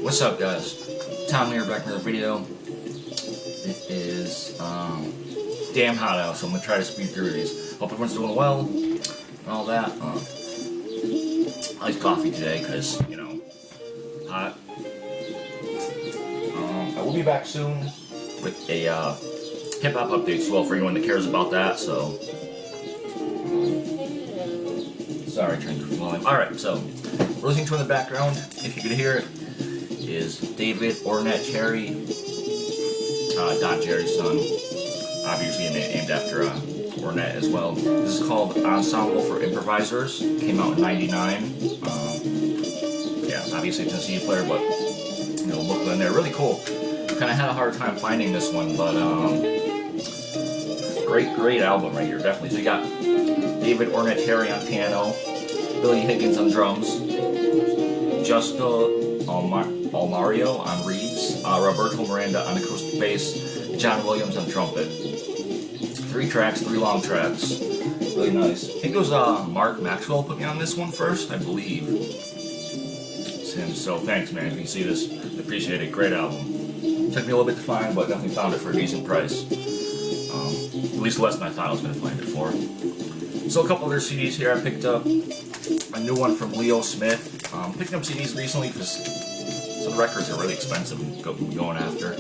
What's up, guys? Tom here, back with another video. It is damn hot out, so I'm gonna try to speed through these. Hope everyone's doing well and all that. Iced coffee today, cause you know, hot. I will be back soon with a hip hop update as well for anyone that cares about that. So, sorry, trying to keep volume. All right, so we're listening to in the background, if you could hear it, is David Ornette Cherry, Don Cherry's son, obviously named after Ornette as well. This is called Ensemble for Improvisers. Came out in '99. Yeah, obviously it's a CD player, but you know, look in there, really cool. Kind of had a hard time finding this one, but great album right here, definitely. So you got David Ornette Cherry on piano, Billy Higgins on drums, Justo Almario on reeds, Roberto Miranda on acoustic bass, John Williams on trumpet. 3 tracks, 3 long tracks. Really nice. I think it was Mark Maxwell put me on this one first, I believe. It's him, so thanks, man. If you can see this, I appreciate it. Great album. Took me a little bit to find, but definitely found it for a decent price. At least less than I thought I was going to find it for. So a couple other CDs here I picked up. A new one from Leo Smith. Picking up CDs recently because some records are really expensive and going after.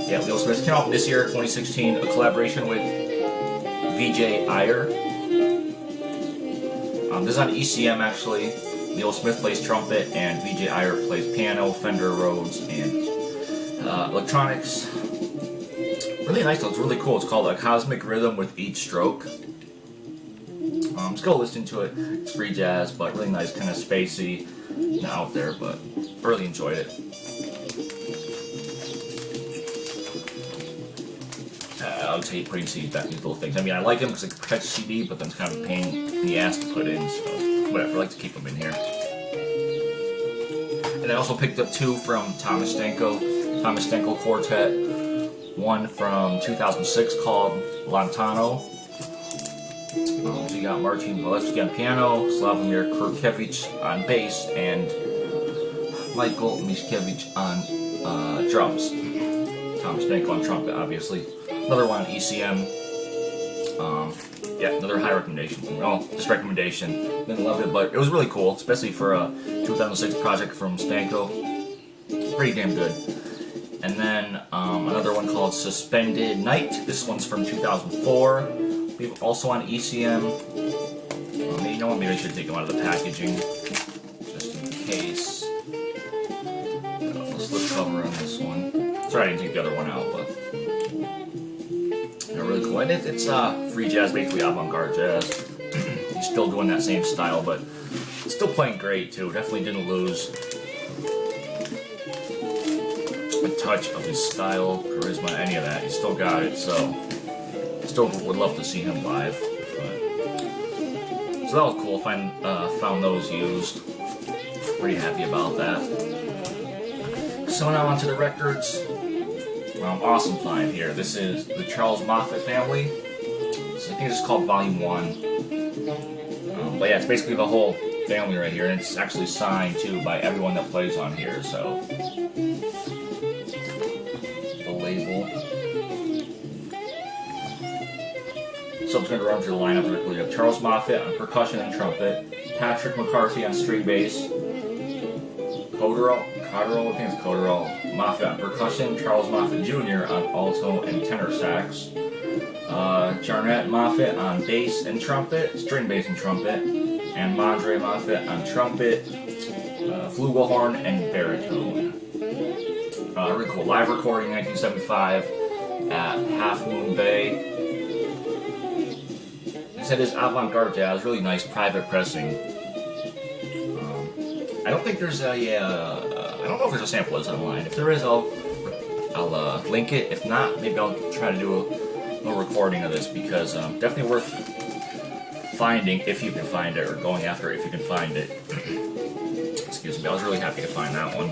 Yeah, Leo Smith came out this year, 2016, a collaboration with VJ Iyer. This is on ECM actually. Leo Smith plays trumpet and VJ Iyer plays piano, Fender Rhodes, and electronics. Really nice though, it's really cool. It's called A Cosmic Rhythm with Each Stroke. Just go listen to it. It's free jazz, but really nice, kind of spacey and out there, but I really enjoyed it. I'll tell you, pretty see that these little things. I mean, I like them because it protects the CD, but then it's kind of a pain in the ass to put in, so whatever, I like to keep them in here. And I also picked up 2 from Thomas Stanko Quartet. One from 2006 called Lantano. So you got Martin Walewski on piano, Slavomir Kurkevich on bass, and Michael Mishkevich on drums. Thomas Stanko on trumpet, obviously. Another one on ECM. Yeah, another high recommendation. Well, just recommendation. Didn't love it, but it was really cool, especially for a 2006 project from Stanko. Pretty damn good. And then another one called Suspended Night. This one's from 2004. We've also on ECM. You know what? Maybe I should take them out of the packaging, just in case. Got a slip cover on this one. Sorry, I didn't take the other one out, but they're really cool. And it's free jazz, basically avant-garde jazz. He's still doing that same style, but still playing great too. Definitely didn't lose a touch of his style, charisma, any of that. He still got it, so still would love to see him live. But, so that was cool. Found those used. Pretty happy about that. So now onto the records. Awesome find here. This is the Charles Moffett family. So I think it's called Volume 1. But yeah, it's basically the whole family right here, and it's actually signed too by everyone that plays on here. So the label. So I'm just going to run through the lineup quickly. We have Charles Moffett on percussion and trumpet, Patrick McCarthy on string bass, Cotterill, I think it's Cotterill, Moffett on percussion, Charles Moffett Jr. on alto and tenor sax, Jarnett Moffett on bass and trumpet, string bass and trumpet, and Mondre Moffett on trumpet, flugelhorn, and baritone. Really cool. Live recording 1975 at Half Moon Bay. It is avant-garde jazz, really nice private pressing. I don't think there's a, I don't know if there's a sample of this online. If there is, I'll link it. If not, maybe I'll try to do a little recording of this because definitely worth finding if you can find it, or going after it if you can find it. Excuse me, I was really happy to find that one.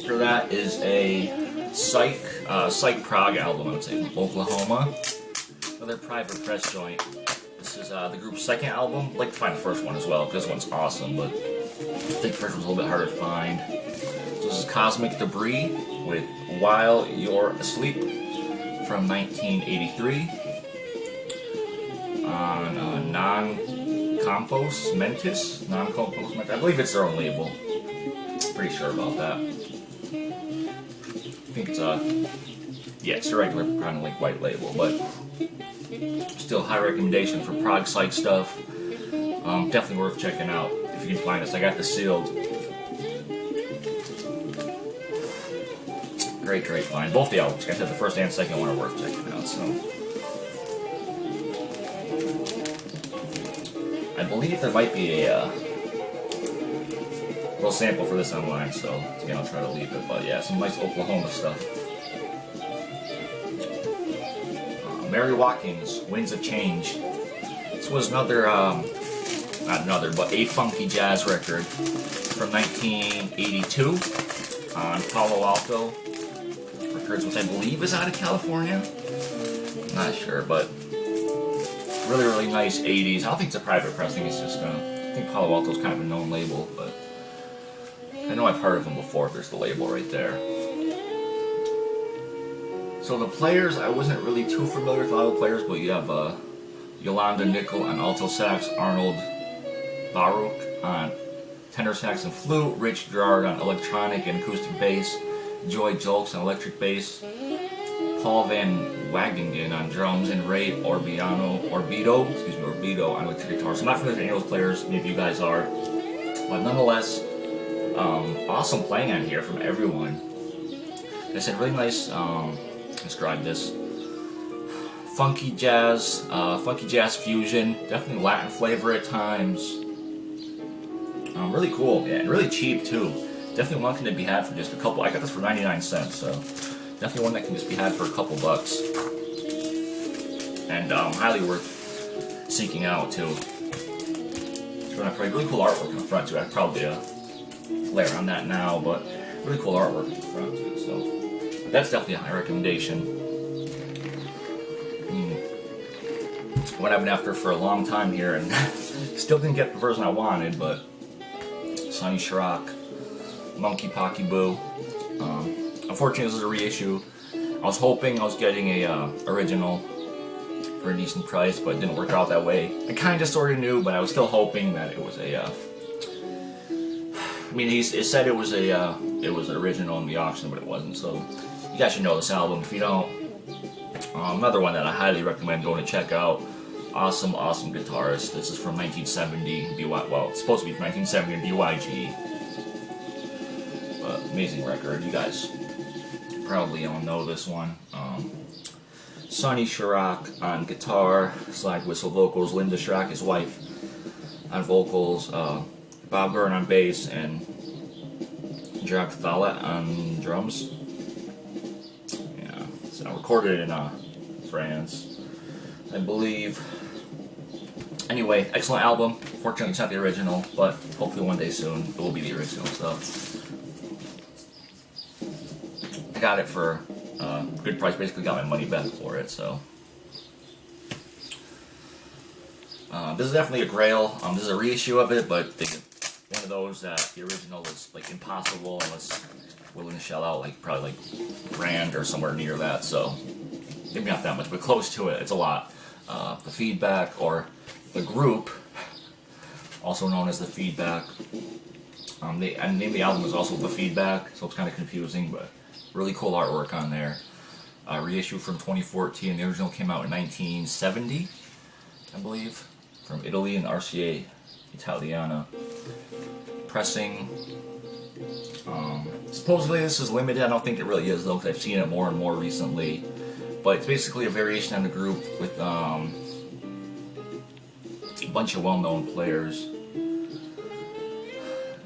After that is a Psych Prague album, I would say, from Oklahoma. Another private press joint. This This is the group's second album. I'd like to find the first one as well, because this one's awesome, but I think the first one's a little bit harder to find. So this is Cosmic Debris with While You're Asleep from 1983 on Non-Compos Mentis. Non-Compos Mentis. I believe it's their own label. Pretty sure about that. I think it's yeah, it's a regular kind of like white label, but still high recommendation for prog psych stuff. Definitely worth checking out if you can find this. I got this sealed. Great find. Both the albums, like I said, the first and second one are worth checking out. So I believe there might be a little sample for this online, so again I'll try to leave it. But yeah, some nice Oklahoma stuff. Mary Watkins, Winds of Change. This was another, not another, but a funky jazz record from 1982 on Palo Alto Records, which I believe is out of California. I'm not sure, but really nice 80s. I don't think it's a private pressing, it's just, I think Palo Alto's kind of a known label, but I know I've heard of them before. There's the label right there. So the players, I wasn't really too familiar with a lot of the players, but you have Yolanda Nickel on alto sax, Arnold Baruch on tenor sax and flute, Rich Gerard on electronic and acoustic bass, Joy Julks on electric bass, Paul Van Wagingen on drums, and Ray Orbido on electric guitar. So I'm not familiar with any of those players, maybe you guys are, but nonetheless, awesome playing on here from everyone. Like I said, really nice. Describe this funky jazz fusion, definitely Latin flavor at times. Really cool, yeah, and really cheap too. Definitely one can be had for just a couple. I got this for 99 cents, so definitely one that can just be had for a couple bucks, and highly worth seeking out too. It's going to probably really cool artwork in the front too. I'd probably flare on that now, but really cool artwork in the front too. So. That's definitely a high recommendation. What I've been after for a long time here, and still didn't get the version I wanted, but Sonny Chirac, Monkey Pocky Boo. Unfortunately, this is a reissue. I was hoping I was getting a original for a decent price, but it didn't work out that way. I kind of sort of knew, but I was still hoping that it was a. I mean, it said it was an original in the auction, but it wasn't. So. You guys should know this album. If you don't, another one that I highly recommend going to check out. Awesome guitarist. This is from 1970. Well, it's supposed to be from 1970 BYG. But amazing record. You guys probably all know this one. Sonny Chirac on guitar, slide whistle vocals. Linda Chirac, his wife, on vocals. Bob Byrne on bass, and Jacques Thalet on drums. Recorded in France, I believe. Anyway, excellent album. Fortunately, it's not the original, but hopefully one day soon it will be the original. So I got it for a good price. Basically, got my money back for it. So this is definitely a grail. This is a reissue of it, but one of those that the original was like impossible unless willing to shell out like probably like $1,000 or somewhere near that, so maybe not that much, but close to it. It's a lot. The Feedback, or the group, also known as the Feedback. The name of the album is also The Feedback, so it's kind of confusing, but really cool artwork on there. Reissue from 2014. The original came out in 1970, I believe, from Italy and RCA Italiana. Pressing. Supposedly this is limited. I don't think it really is though, because I've seen it more and more recently. But it's basically a variation on the group with a bunch of well-known players,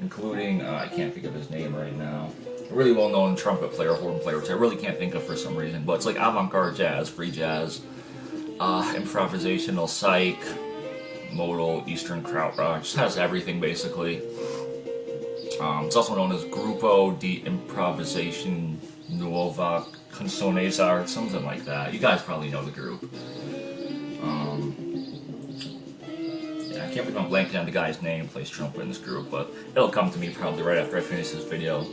including I can't think of his name right now. A really well-known trumpet player, horn player, which I really can't think of for some reason. But it's like avant-garde jazz, free jazz, improvisational psych, modal, Eastern krautrock. Just has everything basically. It's also known as Grupo de Improvisación Nueva Canciones Art, something like that. You guys probably know the group. can't believe I'm blanking on the guy's name, plays trumpet in this group, but it'll come to me probably right after I finish this video.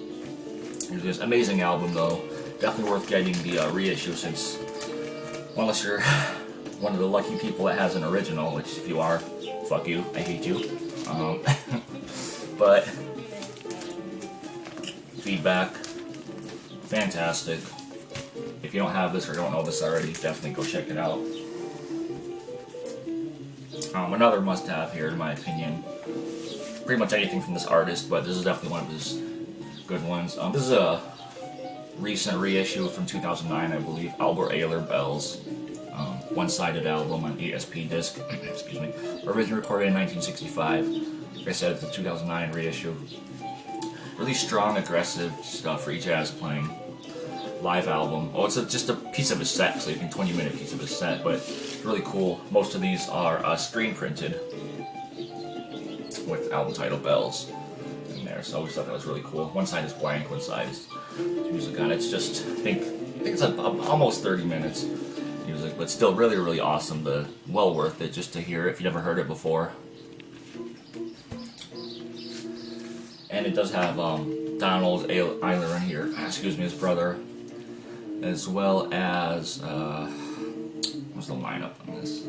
Here's this amazing album though, definitely worth getting the reissue since, well, unless you're one of the lucky people that has an original, which if you are, fuck you, I hate you. But feedback, fantastic. If you don't have this or don't know this already, definitely go check it out. Another must-have here, in my opinion. Pretty much anything from this artist, but this is definitely one of his good ones. This is a recent reissue from 2009, I believe. Albert Ayler Bells, one-sided album on ESP disc. Excuse me. Originally recorded in 1965. Like I said, it's a 2009 reissue. Really strong, aggressive stuff for jazz playing. Live album. Oh, it's just a piece of his set, so you can 20-minute piece of his set, but it's really cool. Most of these are screen printed with album title Bells in there, so I always thought that was really cool. One side is blank, one side is music on it. It's just, I think it's almost 30 minutes music, but still really, really awesome. Well worth it just to hear it if you never heard it before. And it does have Donald Ayler in here, excuse me, his brother, as well as, what's the lineup on this?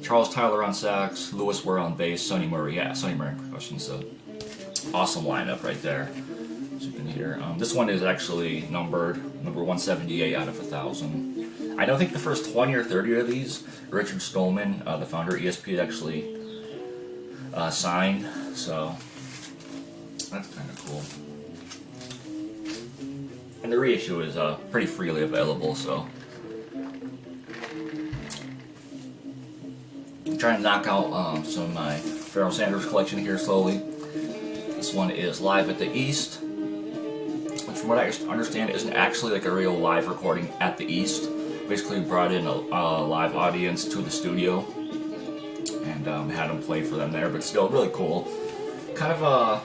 Charles Tyler on sax, Louis Ware on bass, Sonny Murray, Sonny Murray on percussion, so awesome lineup right there, as you can hear. This one is actually number 178 out of 1,000. I don't think the first 20 or 30 of these, Richard Stallman, the founder of ESP, had actually signed, so that's kind of cool. And the reissue is pretty freely available, so I'm trying to knock out some of my Pharoah Sanders collection here slowly. This one is Live at the East, which from what I understand isn't actually like a real live recording at the East. Basically brought in a live audience to the studio and had them play for them there, but still really cool. Kind of a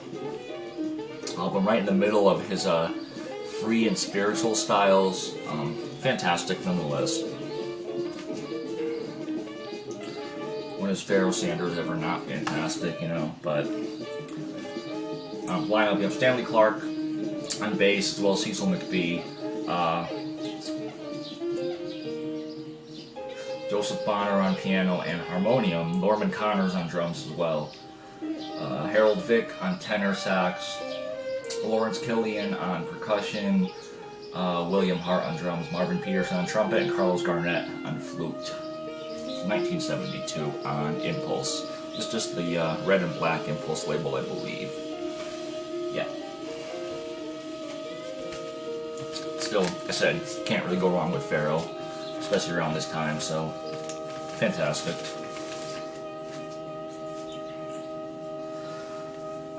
album right in the middle of his free and spiritual styles. Fantastic nonetheless. When is Pharoah Sanders ever not fantastic, you know? But lineup, you have Stanley Clarke on bass, as well as Cecil McBee. Joseph Bonner on piano and harmonium. Norman Connors on drums as well. Harold Vick on tenor sax. Lawrence Killian on percussion, William Hart on drums, Marvin Peterson on trumpet, and Carlos Garnett on flute. 1972 on Impulse. It's just the red and black Impulse label, I believe. Yeah. Still, like I said, you can't really go wrong with Pharoah, especially around this time, so fantastic.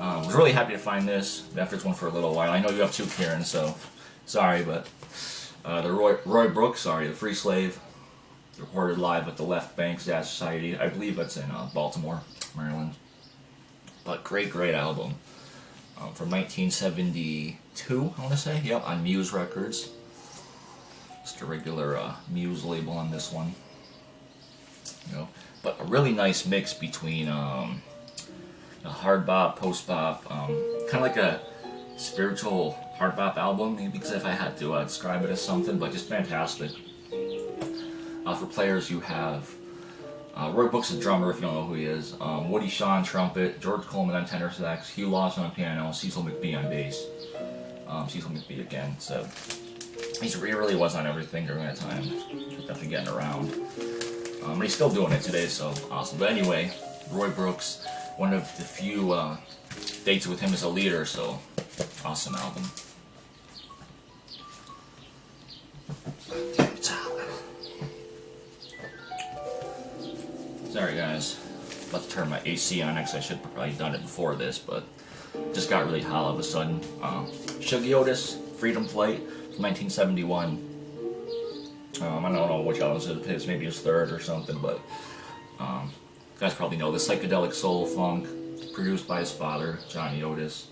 I was really happy to find this after this one for a little while. I know you have two, Karen, so sorry, but the Roy Brooks, the Free Slave, recorded live at the Left Bank Jazz Society. I believe that's in Baltimore, Maryland. But great album. From 1972, I want to say. Yep, on Muse Records. Just a regular Muse label on this one. You know, but a really nice mix between a hard bop, post bop, kind of like a spiritual hard bop album, maybe, because if I had to describe it as something, but just fantastic. For players, you have Roy Brooks, the drummer, if you don't know who he is, Woody Shaw on trumpet, George Coleman on tenor sax, Hugh Lawson on piano, Cecil McBee on bass. Cecil McBee again, so he really was on everything during that time. Definitely getting around. And he's still doing it today, so awesome. But anyway, Roy Brooks, one of the few dates with him as a leader, so awesome album. Sorry guys, about to turn my AC on, actually I should have probably done it before this, but just got really hot all of a sudden. Shuggie Otis, Freedom Flight, from 1971. I don't know which album it is, maybe his third or something, but you guys probably know the psychedelic soul funk, produced by his father, Johnny Otis.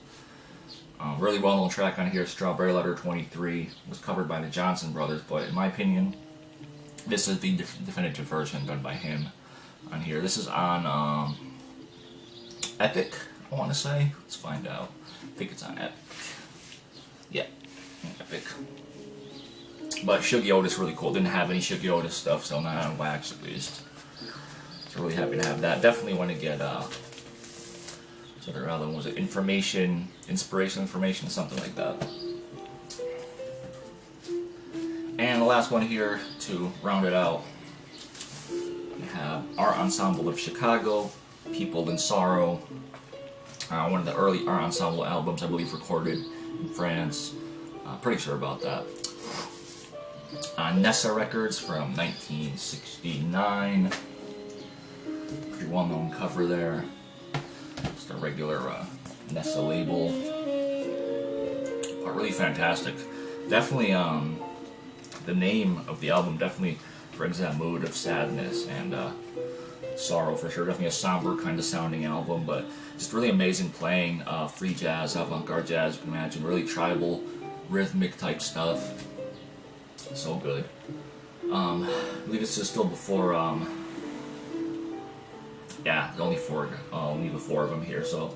Really well-known track on here, Strawberry Letter 23, was covered by the Johnson Brothers, but in my opinion, this is the definitive version done by him. on here. This is on Epic, I want to say. Let's find out. I think it's on Epic. Yeah, Epic. But Shuggie Otis really cool. Didn't have any Shuggie Otis stuff, so not on wax at least. So really happy to have that. Definitely want to get so the other one was it inspiration, something like that. And the last one here to round it out, we have Art Ensemble of Chicago, People in Sorrow. One of the early Art Ensemble albums, I believe, recorded in France. Pretty sure about that. Nessa Records from 1969. Pretty well-known cover there. Just a regular Nessa label. But really fantastic. Definitely, the name of the album definitely brings that mood of sadness and sorrow for sure. Definitely a somber kind of sounding album, but just really amazing playing. Free jazz, avant-garde jazz, you can imagine. Really tribal, rhythmic type stuff. So good. I believe it's just still before, yeah, only the four of them here, so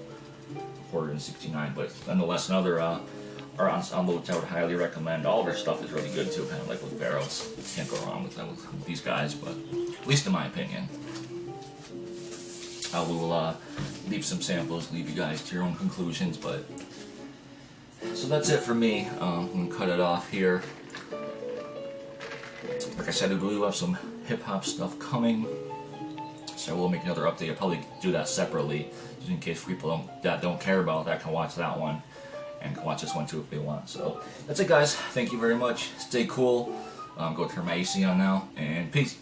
recorded in 69, but nonetheless another Art Ensemble which I would highly recommend. All of their stuff is really good too, kind of like with Pharoah. Can't go wrong with them, with these guys, but at least in my opinion. We will leave some samples, leave you guys to your own conclusions, but so that's it for me. I'm going to cut it off here. Like I said, I do have some hip-hop stuff coming, so we'll make another update. I'll probably do that separately, just in case people that don't care about that can watch that one, and can watch this one too if they want. So that's it, guys. Thank you very much. Stay cool. Go turn my AC on now, and peace.